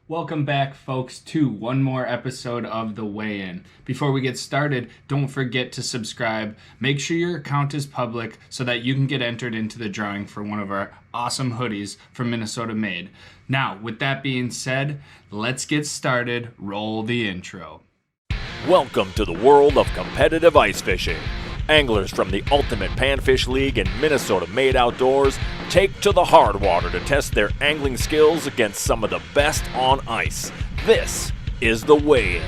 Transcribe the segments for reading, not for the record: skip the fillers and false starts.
Welcome back, folks, to one more episode of The Weigh-In. Before we get started, don't forget to subscribe. Make sure your account is public so that you can get entered into the drawing for one of our awesome hoodies from Minnesota Made. Now, with that being said, let's get started. Roll the intro. Welcome to the world of competitive ice fishing. Anglers from the Ultimate Panfish League and Minnesota Made Outdoors take to the hard water to test their angling skills against some of the best on ice. This is The Weigh-In.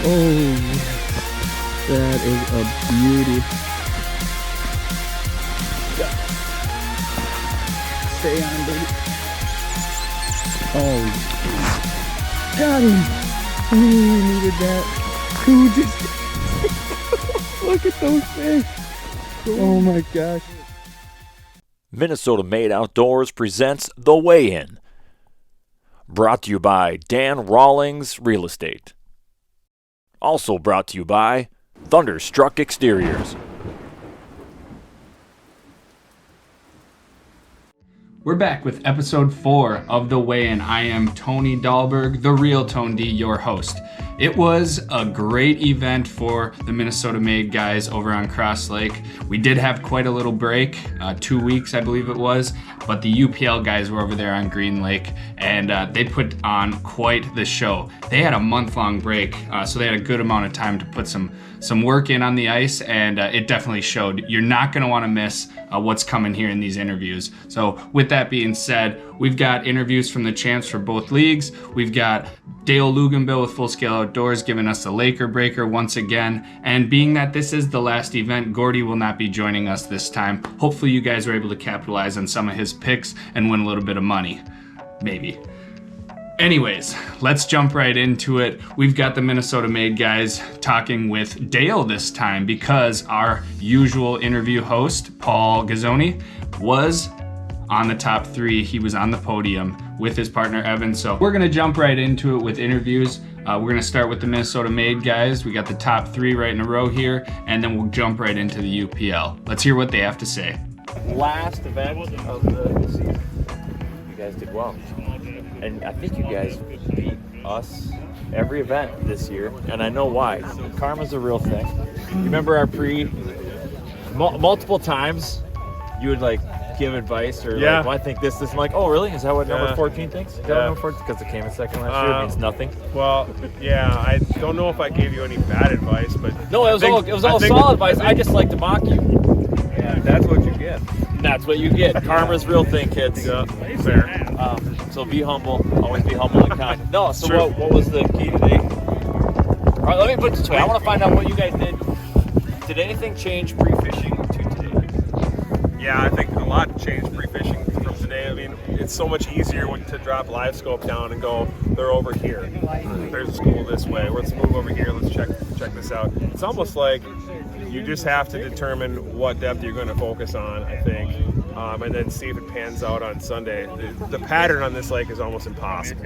Oh, that is a beauty. Stay on, baby. Oh, got him. Ooh, needed that. Ooh, just look at those fish. Oh my gosh. Minnesota Made Outdoors presents The Weigh-In. Brought to you by Dan Rawlings Real Estate. Also brought to you by Thunderstruck Exteriors. We're back with episode 4 of The Weigh-In. I am Tony Dahlberg, the real Tone D, your host. It was a great event for the Minnesota Made guys over on Cross Lake. We did have quite a little break, 2 weeks I believe it was, but the UPL guys were over there on Green Lake and they put on quite the show. They had a month-long break, so they had a good amount of time to put some work in on the ice, and it definitely showed. You're not going to want to miss what's coming here in these interviews. So with that being said, we've got interviews from the champs for both leagues. We've got Dale Luganbill with Full Scale Outdoors giving us the Laker Breaker once again. And being that this is the last event, Gordy will not be joining us this time. Hopefully you guys were able to capitalize on some of his picks and win a little bit of money. Maybe. Anyways, let's jump right into it. We've got the Minnesota Made guys talking with Dale this time because our usual interview host, Paul Gazzoni, was on the top 3. He was on the podium with his partner, Evan. So we're going to jump right into it with interviews. We're going to start with the Minnesota Made guys. We got the top 3 right in a row here, and then we'll jump right into the UPL. Let's hear what they have to say. Last event of the season, you guys did well. And I think you guys beat us every event this year, and I know why. Karma's a real thing. You remember our multiple times you would like give advice or like, well, I think this. I'm like, oh really? Is that what number 14 thinks? Is that what number 14? Because it came in second last year, it means nothing. Well, yeah, I don't know if I gave you any bad advice, but no, it was all solid advice. I just like to mock you. Yeah, that's what you get. That's what you get. Karma's a real thing, kids. Yeah, fair. So be humble. Always be humble and kind. No, so what was the key today? All right, let me put it this way. I want to find out what you guys did. Did anything change pre-fishing to today? Yeah, I think a lot changed pre-fishing from today. I mean, it's so much easier to drop live scope down and go, they're over here. There's a school this way. Let's move over here. Let's check this out. It's almost like you just have to determine what depth you're going to focus on, I think, and then see if it pans out on Sunday. The pattern on this lake is almost impossible.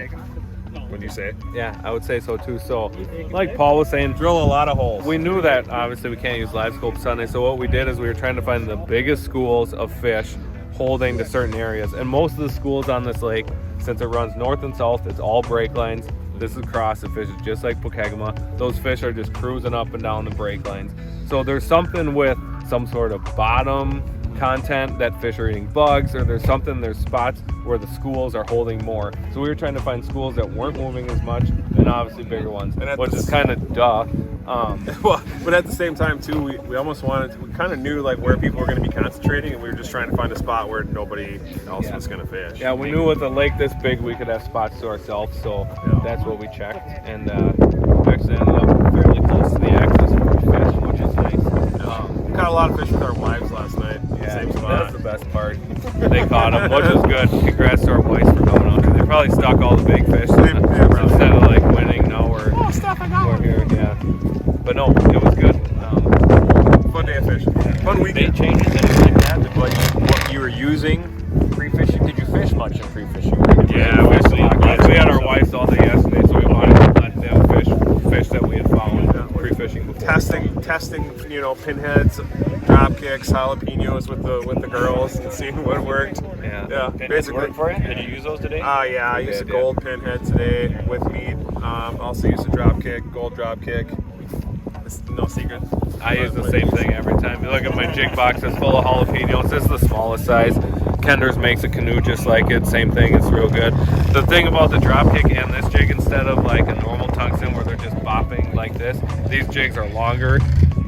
Would you say? Yeah, I would say so too. So, like Paul was saying, Drill a lot of holes. we knew that obviously we can't use live scope Sunday. So what we did is we were trying to find the biggest schools of fish holding to certain areas. And most of the schools on this lake, since it runs north and south, it's all break lines. This is cross the fish, just like Pokegama. Those fish are just cruising up and down the break lines. So there's something with some sort of bottom content that fish are eating bugs, or there's spots where the schools are holding more. So we were trying to find schools that weren't moving as much, and obviously bigger ones, which is kind of duh. Well, but at the same time too, we almost we kind of knew like where people were going to be concentrating, and we were just trying to find a spot where nobody else was going to fish. Yeah, we knew with a lake this big we could have spots to ourselves, so that's what we checked, and actually ended up fairly close to the axis for fish, which is nice. We caught a lot of fish with our wives last night. Yeah, Same spot. that's the best part. They caught them, which was good. Congrats to our wives for coming out here. They probably stuck all the big fish instead of like winning. Now we're here. Yeah, but no, it was good. Fun day of fishing. Fun weekend. Bait changes, anything like that? using pre-fishing? Did you fish much in pre-fishing? Yeah, we had our wives all day yesterday, so we wanted to let them fish that we had found pre-fishing before. Testing, you know, pinheads, drop kicks, jalapenos with the girls, and seeing what worked. Yeah. Basically. Work for you? Did you use those today? Yeah, I used a gold pinhead today with meat. Also used a drop kick, gold drop kick. It's no secret. I use the same thing every time. You look at my jig box, it's full of jalapenos. This is the smallest size. Kender's makes a canoe just like it. Same thing, it's real good. The thing about the drop kick and this jig, instead of like a normal tungsten where they're just bopping like this, these jigs are longer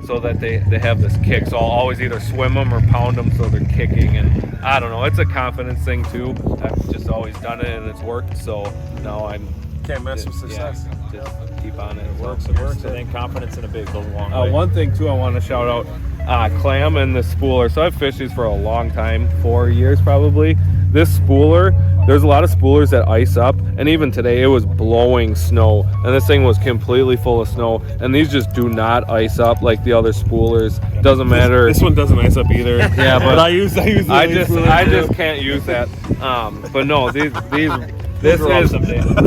so that they have this kick. So I'll always either swim them or pound them so they're kicking. And I don't know, it's a confidence thing too. I've just always done it and it's worked. So now I'm... Can't mess with success. Yeah, just keep on it. It works. I think confidence in a big goes a long way. One thing too I want to shout out, clam and the spooler. So I've fished these for a long time, 4 years probably. This spooler, there's a lot of spoolers that ice up, and even today it was blowing snow, and this thing was completely full of snow, and these just do not ice up like the other spoolers. Doesn't matter. This one doesn't ice up either. Yeah, but I just can't use that. But no, this is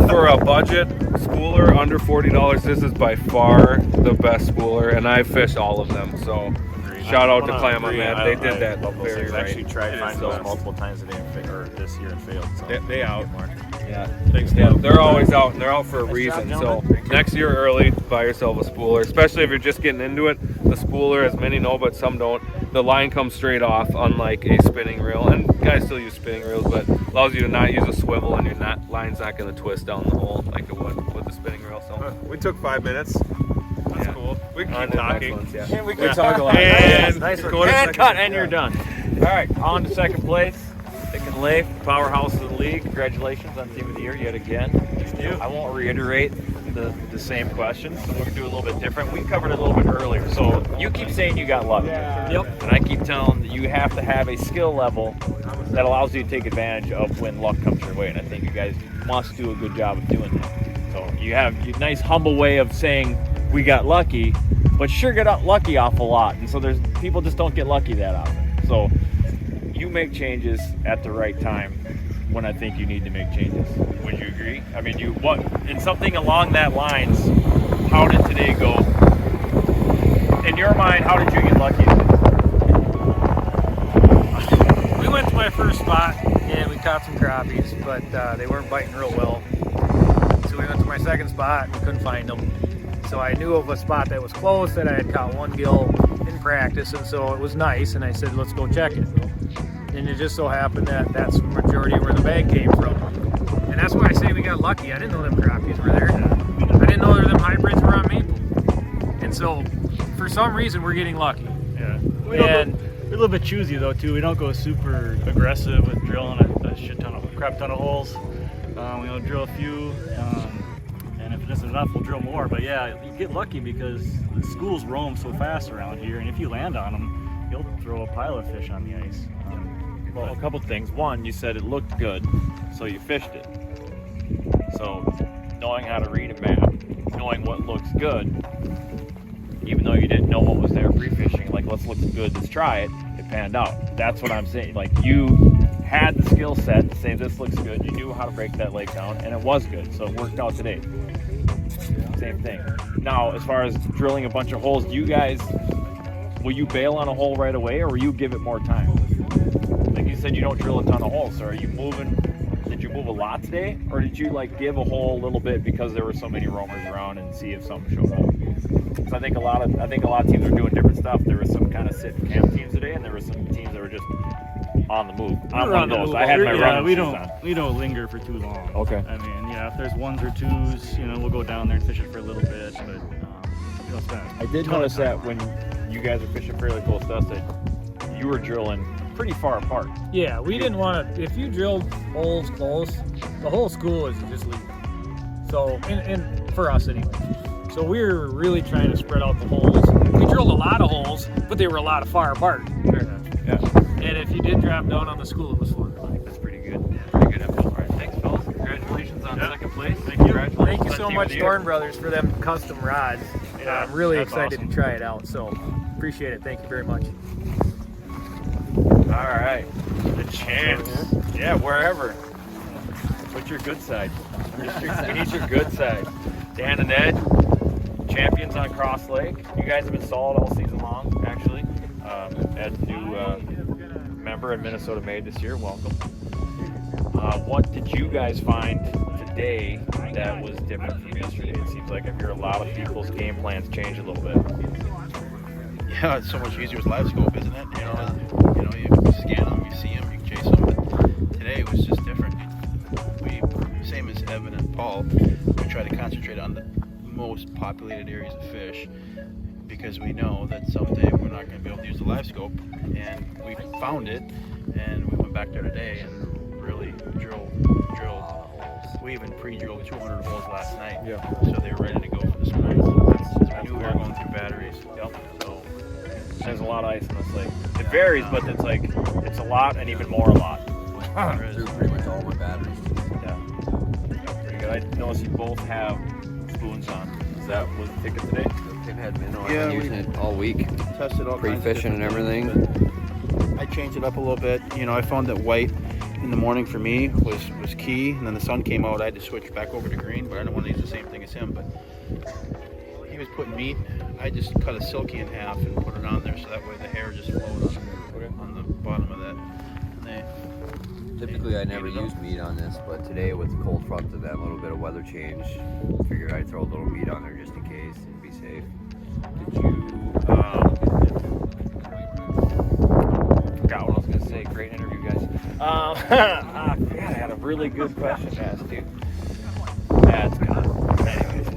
for a budget spooler under $40. This is by far the best spooler, and I've fished all of them. So shout out to Clam on that. They did that very right. I actually tried finding those multiple times today or this year and failed. So They out. Yeah, thanks. Yeah, they're always out, and they're out for a reason. So next year early, buy yourself a spooler, especially if you're just getting into it. The spooler, as many know, but some don't. The line comes straight off, unlike a spinning reel. And guys still use spinning reels, but allows you to not use a swivel, and your line's not going to twist down the hole like it would with the spinning reel. So We took 5 minutes. That's cool. We can keep talking. yeah, we could talk a lot. And nice go to and second- cut, and you're done. All right, on to second place. Pick and Lay, powerhouse of the league. Congratulations on Team of the Year yet again. I won't reiterate the same questions. So we're gonna do a little bit different. We covered it a little bit earlier. So you keep saying you got luck. Yep. And I keep telling that you have to have a skill level that allows you to take advantage of when luck comes your way. And I think you guys must do a good job of doing that. So you have a nice humble way of saying we got lucky, but sure get lucky off a lot. And so there's people just don't get lucky that often. So you make changes at the right time when I think you need to make changes. Would you agree? I mean, in something along that lines, how did today go? In your mind, how did you get lucky? We went to my first spot and we caught some crappies, but they weren't biting real well. So we went to my second spot and we couldn't find them. So I knew of a spot that was close that I had caught one gill in practice, and so it was nice, and I said, let's go check it. And it just so happened that that's the majority where the bag came from. And that's why I say we got lucky. I didn't know them crappies were there. I didn't know them hybrids were on maple. And so, for some reason, we're getting lucky. Yeah. We're a little bit choosy though too. We don't go super aggressive with drilling a crap ton of holes. We'll drill a few, and if it isn't enough, we'll drill more. But yeah, you get lucky because the schools roam so fast around here, and if you land on them, you'll throw a pile of fish on the ice. Well, a couple things. One, you said it looked good, so you fished it. So, knowing how to read a map, knowing what looks good, even though you didn't know what was there pre-fishing, like, let's look good, let's try it, it panned out. That's what I'm saying. Like, you had the skill set to say this looks good, you knew how to break that lake down, and it was good, so it worked out today. Same thing. Now, as far as drilling a bunch of holes, do you guys, will you bail on a hole right away, or will you give it more time? Like you said, you don't drill a ton of holes, so are you moving? Did you move a lot today, or did you like give a hole a little bit because there were so many roamers around and see if something showed up? So I think a lot of teams are doing different stuff. There was some kind of sit and camp teams today, and there were some teams that were just on the move. I'm one of those. I had my running shoes on. We don't linger for too long. Okay. I mean, yeah, if there's ones or twos, we'll go down there and fish it for a little bit, but we don't spend. I did notice that when you guys were fishing fairly close to us, that you were drilling pretty far apart. Yeah, we didn't want to. If you drilled holes close, the whole school is just leaving. So, and for us anyway. So we were really trying to spread out the holes. We drilled a lot of holes, but they were a lot of far apart. Yeah. And if you did drop down on the school, it was fun. That's pretty good. Pretty good info. All right, thanks, fellas. Congratulations on second place. Thank you. Congratulations Thank you on so Team much, of the Year. Thorn Brothers, for them custom rods. Yeah, I'm really that's excited awesome. to try it out. So appreciate it. Thank you very much. All right. chance. Yeah, wherever. What's your good side? We need your good side. Dan and Ed, champions on Cross Lake. You guys have been solid all season long, actually. Ed's new member in Minnesota Made this year. Welcome. What did you guys find today that was different from yesterday? It seems like if you're a lot of people's game plans change a little bit. Yeah, it's so much easier with live scope, isn't it? You scan them, you see them, you can chase them. But today it was just different. We, same as Evan and Paul, we try to concentrate on the most populated areas of fish because we know that someday we're not going to be able to use the live scope. And we found it, and we went back there today and really drilled. We even pre-drilled 200 holes last night, so they were ready to go for the spring. We knew we were going through batteries. Yep. So there's a lot of ice in this lake. It varies, but it's a lot and even more a lot. Through pretty much all my batteries. Yeah. Pretty good. I noticed you both have spoons on. Is that was the ticket today? They've had minnow. I've Yeah, been using it all week. Tested all kinds of Pre-fishing and different everything. things, but I changed it up a little bit. I found that white in the morning for me was key, and then the sun came out. I had to switch back over to green, but I don't want to use the same thing as him. But he was putting meat. I just cut a silky in half and put it on there, so that way the hair just flowed on the bottom of that. Typically, I never use meat on this, but today with the cold front and that little bit of weather change, figured I'd throw a little meat on there just in case and be safe. Did you? Forgot what I was gonna say. Great interview, guys. Man, I had a really good question to ask you. That's gone. Anyways,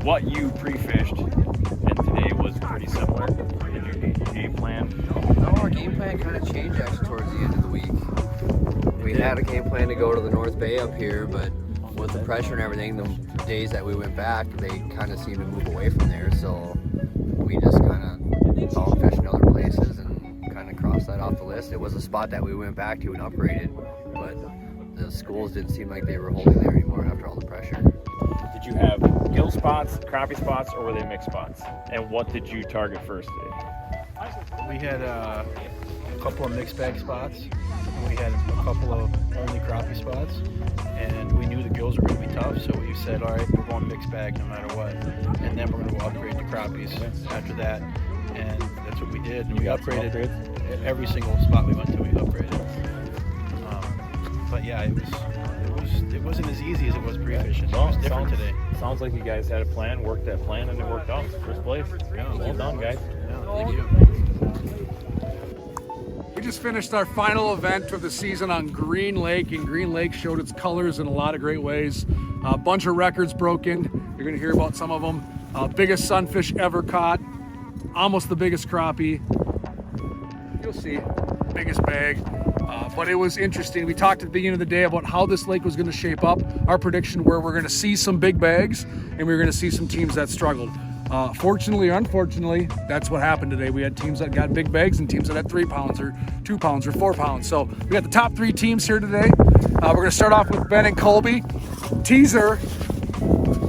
what you pre-fished and today was pretty similar. Did your game plan? No, our game plan kind of changed actually towards the end of the week. We had a game plan to go to the North Bay up here, but with the pressure and everything, the days that we went back, they kind of seemed to move away from there. So we just kind of found fish in other places and kind of crossed that off the list. It was a spot that we went back to and upgraded, but the schools didn't seem like they were holding there anymore after all the pressure. Did you have gill spots, crappie spots, or were they mixed spots? And what did you target first today? We had a couple of mixed bag spots. We had a couple of only crappie spots, and we knew the gills were going to be tough, so we said, all right, we're going mixed bag no matter what, and then we're going to go upgrade to crappies after that, and that's what we did. And we upgraded every single spot we went to. We upgraded. But yeah, it wasn't as easy as it was pre-fishing. It was different today. Sounds like you guys had a plan, worked that plan, and it worked out. First place. Well done, guys. Yeah, thank you. We just finished our final event of the season on Green Lake, and Green Lake showed its colors in a lot of great ways. A bunch of records broken. You're going to hear about some of them. Biggest sunfish ever caught. Almost the biggest crappie. You'll see. Biggest bag. But it was interesting. We talked at the beginning of the day about how this lake was going to shape up. Our prediction where we're going to see some big bags and we're going to see some teams that struggled. Fortunately or unfortunately, that's what happened today. We had teams that got big bags and teams that had 3 pounds or 2 pounds or 4 pounds. So we got the top 3 teams here today. We're going to start off with Ben and Colby. Teaser,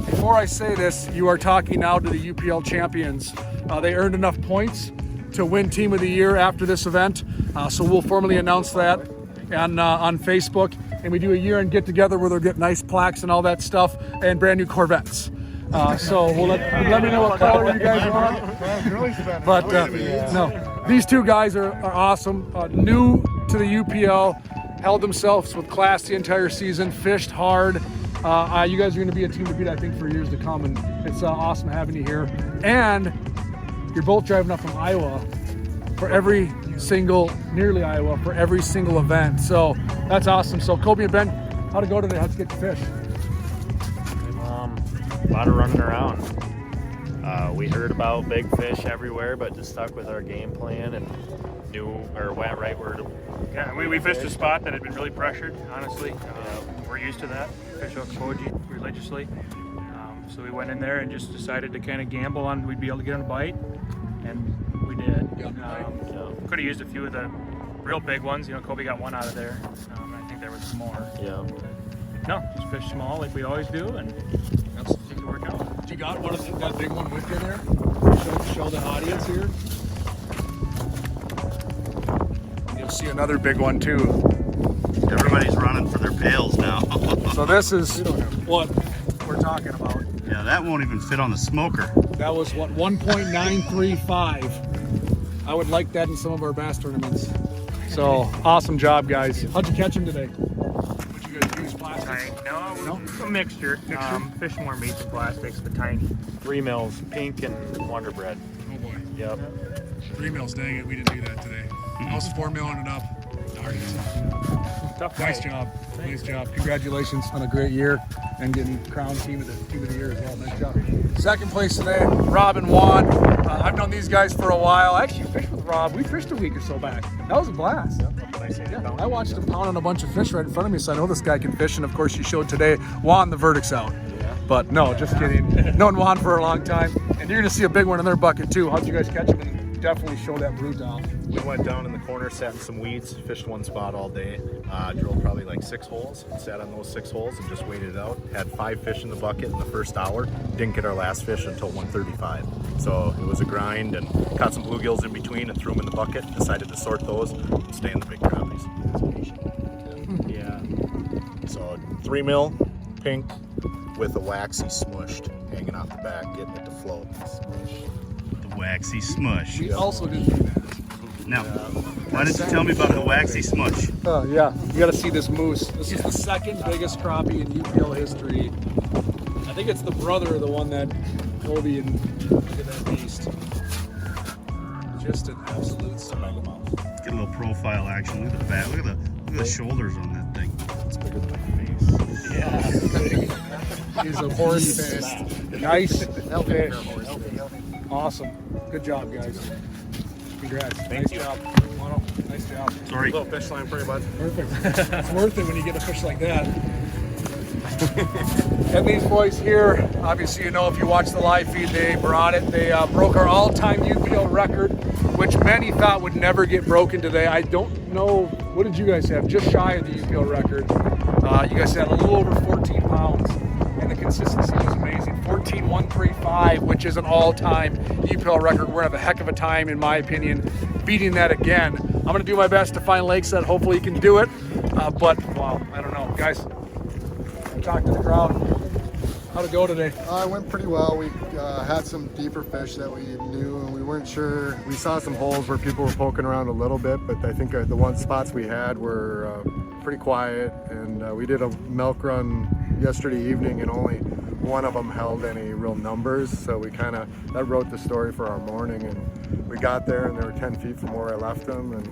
before I say this, you are talking now to the UPL champions. They earned enough points to win Team of the Year after this event. So we'll formally announce that on Facebook. And we do a year-end get-together where they'll get nice plaques and all that stuff and brand new Corvettes. So we'll let me know what color you guys want. But no, these two guys are awesome. New to the UPL, held themselves with class the entire season, fished hard. You guys are going to be a team to beat, I think, for years to come, and it's awesome having you here. And you're both driving up from Iowa for every single, nearly Iowa, for every single event. So that's awesome. So Colby and Ben, how'd it go today? How'd you get to fish? A lot of running around. We heard about big fish everywhere, but just stuck with our game plan and went right where to. Yeah, we fished a spot that had been really pressured, honestly. We're used to that, fish Okoboji religiously. So we went in there and just decided to kind of gamble on we'd be able to get on a bite, and we did. Could have used a few of the real big ones. Colby got one out of there. I think there was some more. Yeah. No, just fish small like we always do, and that's seemed to work out. You got that big one with you there? Show the audience here. you'll see another big one too. Everybody's running for their pails now. So this is what we're talking about. Yeah, that won't even fit on the smoker. That was what, 1.935. I would like that in some of our bass tournaments. So awesome job, guys. How'd you catch them today? Would you guys use plastics? No, a mixture. Fish more meat than plastics, but tiny. 3 mils, pink and Wonder Bread. Oh boy. Yep. 3 mils, dang it, we didn't do that today. I was 4 milling it up. Darn it. Nice job. Nice job. Congratulations on a great year and getting crowned team of the year as well. Nice job. Second place today, Rob and Juan. I've known these guys for a while. I actually fished with Rob. We fished a week or so back. That was a blast. Yeah, I watched him pound on a bunch of fish right in front of me, so I know this guy can fish. And of course, you showed today, Juan, the verdict's out. But no, just kidding. Known Juan for a long time. And you're going to see a big one in their bucket too. How'd you guys catch him? And definitely show that brute off. We went down in the corner, sat in some weeds, fished one spot all day, drilled probably like 6 holes, sat on those 6 holes and just waited it out. Had 5 fish in the bucket in the first hour, didn't get our last fish until 1:35. So it was a grind and caught some bluegills in between and threw them in the bucket, decided to sort those and stay in the big crappies. Yeah. So 3 mil, pink, with a waxy smushed hanging off the back, getting it to float. The waxy smush. We also didn't do that. Now, why don't you tell me about the waxy smush? Oh yeah, you got to see this moose. This is the second biggest crappie in UPL history. I think it's the brother of the one that Kobe and look at that beast. Just an absolute megamouth. Get a little profile action. Look at the back. Look at the shoulders on that thing. It's bigger than my face. Yeah. He's a horse fist. Nice fish. Awesome. Good job, guys. Congrats. Nice job. Mono. Nice job. Sorry. A little fish line for you, bud. Perfect. It's worth it when you get a fish like that. And these boys here, obviously, you know, if you watch the live feed, they brought it. They broke our all-time UPL record, which many thought would never get broken today. I don't know. What did you guys have? Just shy of the UPL record. You guys had a little over 14 pounds. And the consistency was amazing. 14.135, which is an all-time UPL record. We're gonna have a heck of a time, in my opinion, beating that again. I'm gonna do my best to find lakes that hopefully you can do it. But wow, I don't know, guys. Talk to the crowd. How'd it go today? It went pretty well. We had some deeper fish that we knew, and we weren't sure. We saw some holes where people were poking around a little bit, but I think the one spots we had were pretty quiet. And we did a milk run yesterday evening, and only one of them held any real numbers. So we that wrote the story for our morning. And we got there, and they were 10 feet from where I left them, and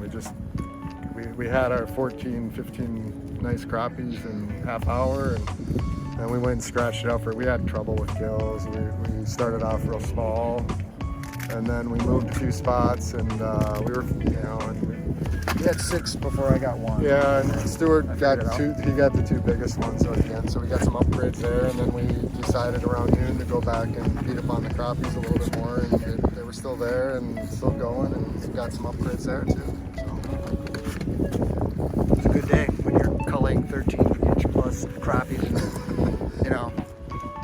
we had our 14, 15 nice crappies in half hour, and we went and scratched it out for. We had trouble with gills. We started off real small, and then we moved a few spots, and we were, we had 6 before I got 1. Yeah, and Stuart got he got the 2 biggest ones out again, so we got some upgrades there, and then we decided around noon to go back and beat up on the crappies a little bit more, and they were still there and still going, and we got some upgrades there too. It's a good day when you're culling 13-inch plus crappies and,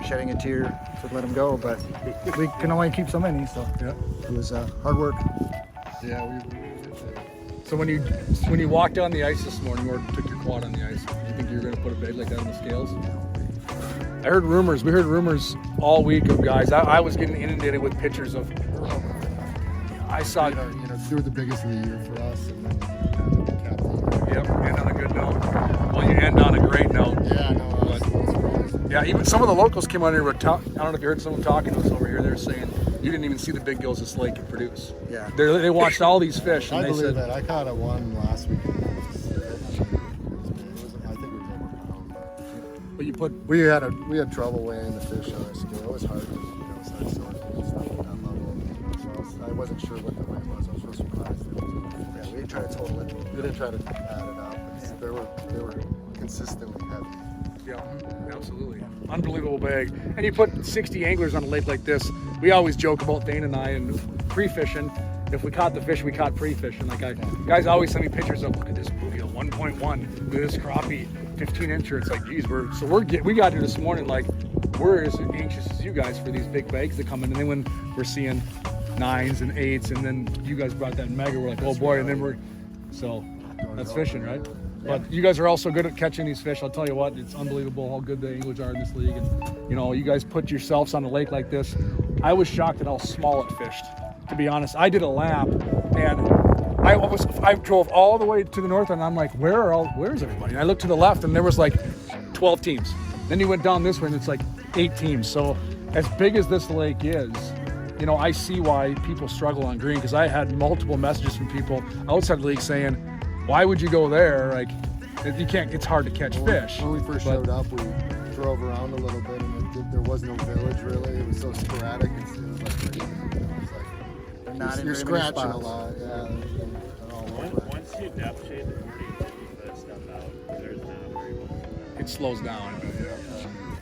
shedding a tear to let them go, but we can only keep so many, so yeah, it was hard work. Yeah, we So when you walked on the ice this morning, or took your quad on the ice, do you think you were going to put a bait like that on the scales? I heard rumors. We heard rumors all week of guys. I was getting inundated with pictures of. I saw. They were the biggest of the year for us, and then Yep, end on a good note. Well, you end on a great note. Yeah, no, I was surprised. Yeah, even some of the locals came on here. I don't know if you heard someone talking to us over here. They're saying you didn't even see the big gills this lake could produce. Yeah. They watched all these fish, and I they believe said. that. I caught one last week. I think it was over. But you put. We had trouble weighing the fish on our scale. It was hard to start sorting and stuff at that level. So I wasn't sure what the weight was. I was real surprised. Yeah, we didn't try to total it. We didn't try to add it up. They were consistently heavy. Yeah, absolutely. Unbelievable bag. And you put 60 anglers on a lake like this. We always joke about Thane and I and pre-fishing. If we caught the fish, we caught pre-fishing. Guys always send me pictures of, look at this bluegill, 1.1. Look at this crappie, 15-incher. It's like, geez, we got here this morning like we're as anxious as you guys for these big bags to come in. And then when we're seeing 9s and 8s, and then you guys brought that mega, we're like, oh boy, and then That's fishing, right? But you guys are also good at catching these fish. I'll tell you what, it's unbelievable how good the anglers are in this league. And, you know, you guys put yourselves on a lake like this. I was shocked at how small it fished, to be honest. I did a lap, and I drove all the way to the north, and I'm like, where's everybody? And I looked to the left, and there was like 12 teams. Then you went down this way, and it's like 8 teams. So as big as this lake is, you know, I see why people struggle on green, because I had multiple messages from people outside the league saying, why would you go there? Like, you can't, it's hard to catch fish. When we first showed up, we drove around a little bit, and there was no village really. It was so sporadic. It was like you're scratching a lot. Yeah. Once you depth shade the 40 and 50 stuff out, there's not very much. It slows down.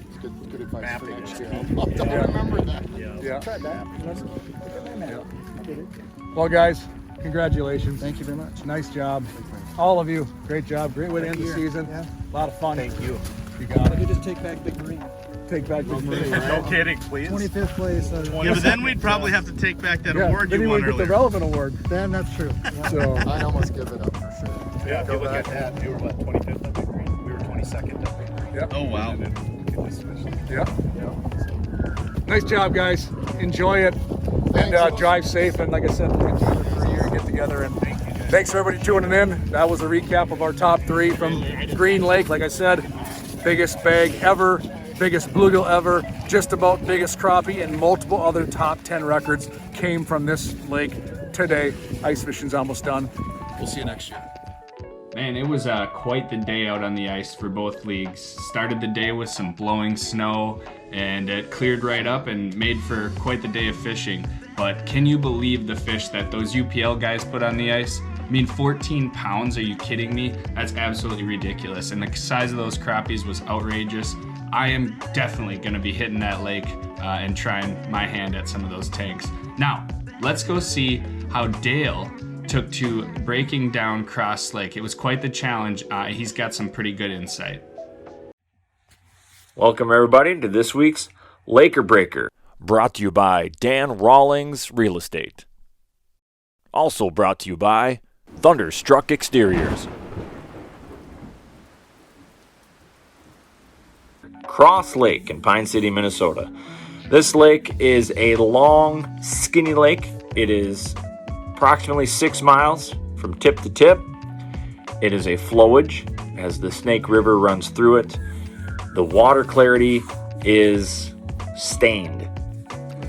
It's good advice Map for it, next yeah. year. I'll remember that. Yeah. Tried that. Well, guys, congratulations. Thank you very much. Nice job. All of you, great job. Great way to end the season. Yeah. A lot of fun. Thank you. You got We it. could just take back Big Marine. Take back Big Marine. No kidding, please. 25th place. Yeah, but then we'd probably have to take back that Yeah, award then you you won would get the earlier. relevant award. Then that's true. Yeah. So, I'd almost give it up for sure. Yeah, if you look at that, we were what, 25th at Big Green? We were 22nd at Big Green. yeah. Oh, wow. And then look at this fish. Yeah. Nice job, guys. Enjoy it. And drive safe. And like I said, we'll get together for a year, get together. And thanks for everybody tuning in. That was a recap of our top 3 from Green Lake. Like I said, biggest bag ever, biggest bluegill ever, just about biggest crappie, and multiple other top 10 records came from this lake today. Ice fishing's almost done. We'll see you next year. Man, it was quite the day out on the ice for both leagues. Started the day with some blowing snow, and it cleared right up and made for quite the day of fishing. But can you believe the fish that those UPL guys put on the ice? I mean, 14 pounds, are you kidding me? That's absolutely ridiculous. And the size of those crappies was outrageous. I am definitely gonna be hitting that lake and trying my hand at some of those tanks. Now, let's go see how Dale took to breaking down Cross Lake. It was quite the challenge. He's got some pretty good insight. Welcome, everybody, to this week's Laker Breaker, brought to you by Dan Rawlings Real Estate. Also brought to you by Thunderstruck Exteriors. Cross Lake in Pine City, Minnesota. This lake is a long, skinny lake. It is approximately 6 miles from tip to tip. It is a flowage as the Snake River runs through it. The water clarity is stained.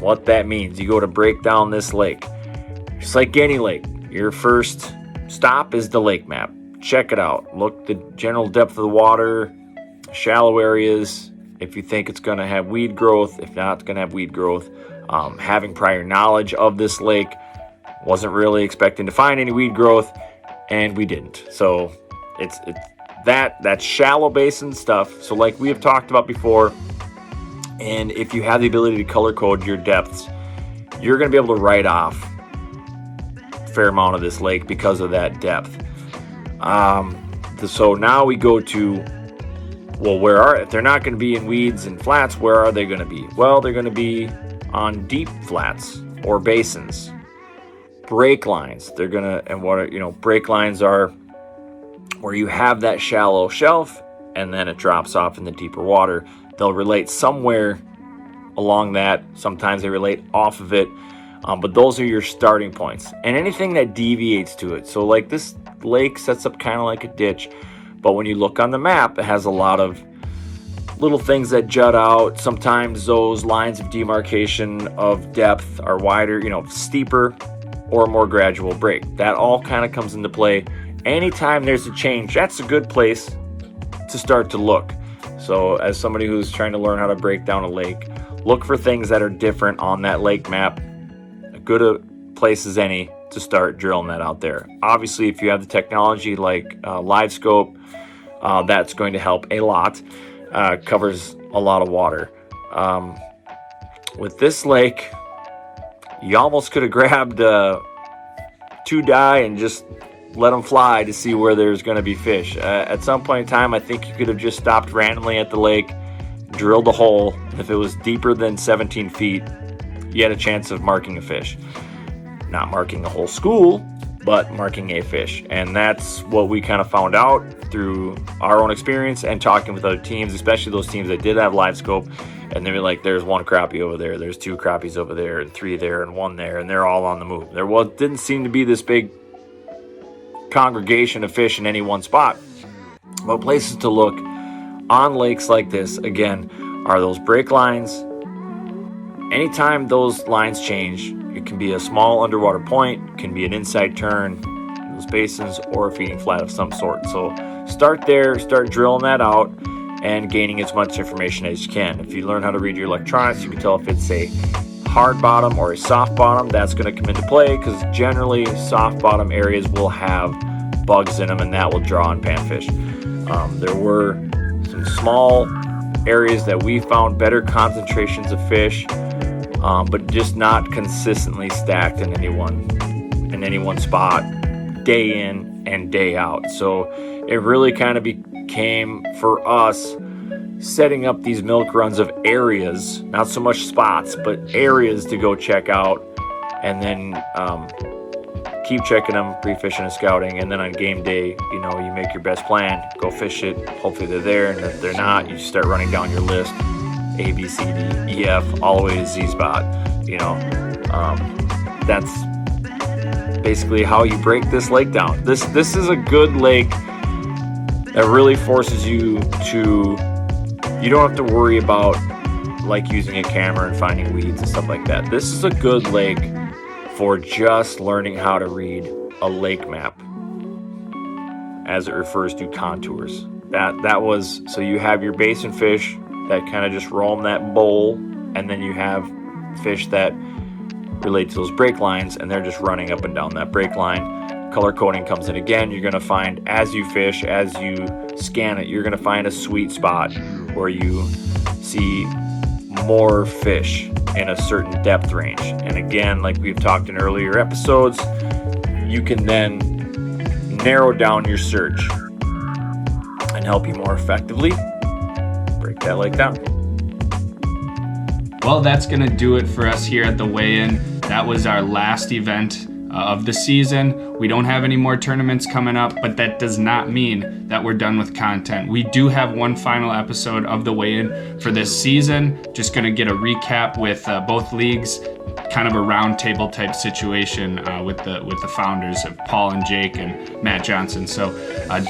What that means, you go to break down this lake. Just like any lake, your first stop is the lake map. Check it out. Look the general depth of the water, shallow areas, if you think it's going to have weed growth. If not, it's going to have weed growth. Having prior knowledge of this lake, wasn't really expecting to find any weed growth, and we didn't. So it's that's shallow basin stuff. So like we have talked about before, and if you have the ability to color code your depths, you're going to be able to write off a fair amount of this lake because of that depth. So now we go to, well, if they're not going to be in weeds and flats, where are they going to be? Well, they're going to be on deep flats or basins. Break lines, they're going to, and what, break lines are where you have that shallow shelf and then it drops off in the deeper water. They'll relate somewhere along that. Sometimes they relate off of it. But those are your starting points. And anything that deviates to it. So like this lake sets up kind of like a ditch. But when you look on the map, it has a lot of little things that jut out. Sometimes those lines of demarcation of depth are wider, steeper or more gradual break. That all kind of comes into play. Anytime there's a change, that's a good place to start to look. So as somebody who's trying to learn how to break down a lake, look for things that are different on that lake map. A good place as any to start drilling that out there. Obviously, if you have the technology like Live Scope, that's going to help a lot. Covers a lot of water. With this lake, you almost could have grabbed 2 dye and just let them fly to see where there's going to be fish. At some point in time, I think you could have just stopped randomly at the lake, drilled a hole. If it was deeper than 17 feet, you had a chance of marking a fish. Not marking a whole school, but marking a fish. And that's what we kind of found out through our own experience and talking with other teams, especially those teams that did have live scope. And they were like, there's 1 crappie over there, there's 2 crappies over there, and 3 there, and 1 there, and they're all on the move. There didn't seem to be this big congregation of fish in any one spot. But places to look on lakes like this, again, are those break lines. Anytime those lines change, it can be a small underwater point, can be an inside turn, those basins, or a feeding flat of some sort. So start there, start drilling that out, and gaining as much information as you can. If you learn how to read your electronics, you can tell if it's a hard bottom or a soft bottom. That's going to come into play because generally soft bottom areas will have bugs in them, and that will draw on panfish. There were some small areas that we found better concentrations of fish, but just not consistently stacked in any one spot, day in and day out. So it really kind of became for us setting up these milk runs of areas, not so much spots, but areas to go check out, and then keep checking them, pre-fishing and scouting, and then on game day, you make your best plan, go fish it, hopefully they're there, and if they're not, you start running down your list, A, B, C, D, E, F, all the way to Z spot. That's basically how you break this lake down. This is a good lake that really forces you don't have to worry about like using a camera and finding weeds and stuff like that. This is a good lake for just learning how to read a lake map as it refers to contours. That was, so you have your basin fish that kind of just roam that bowl, and then you have fish that relate to those break lines, and they're just running up and down that break line. Color coding comes in again. You're going to find, as you fish, as you scan it, you're going to find a sweet spot where you see more fish in a certain depth range. And again, like we've talked in earlier episodes, you can then narrow down your search and help you more effectively break that lake down. Well, that's going to do it for us here at the weigh-in. That was our last event of the season. We don't have any more tournaments coming up, but that does not mean that we're done with content. We do have one final episode of the weigh-in for this season. Just going to get a recap with both leagues, kind of a roundtable type situation with the founders of Paul and Jake and Matt Johnson. So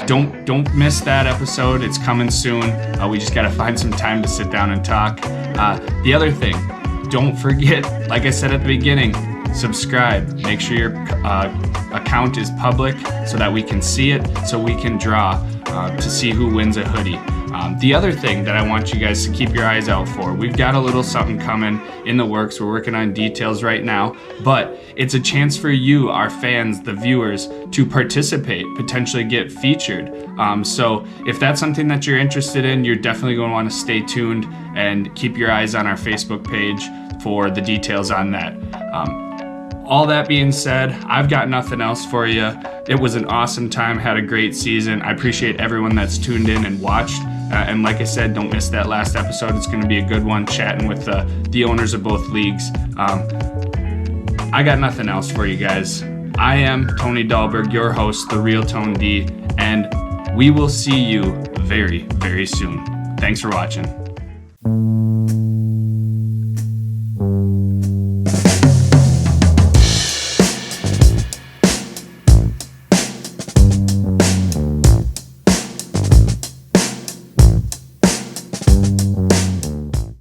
don't miss that episode. It's coming soon. We just got to find some time to sit down and talk. The other thing, don't forget, like I said at the beginning, subscribe. Make sure your account is public so that we can see it, so we can draw to see who wins a hoodie. The other thing that I want you guys to keep your eyes out for, we've got a little something coming in the works. We're working on details right now, but it's a chance for you, our fans, the viewers, to participate, potentially get featured. So if that's something that you're interested in, you're definitely going to want to stay tuned and keep your eyes on our Facebook page for the details on that. All that being said, I've got nothing else for you. It was an awesome time, had a great season. I appreciate everyone that's tuned in and watched. And like I said, don't miss that last episode. It's going to be a good one, chatting with the owners of both leagues. I got nothing else for you guys. I am Tony Dahlberg, your host, The Real Tone D, and we will see you very, very soon. Thanks for watching.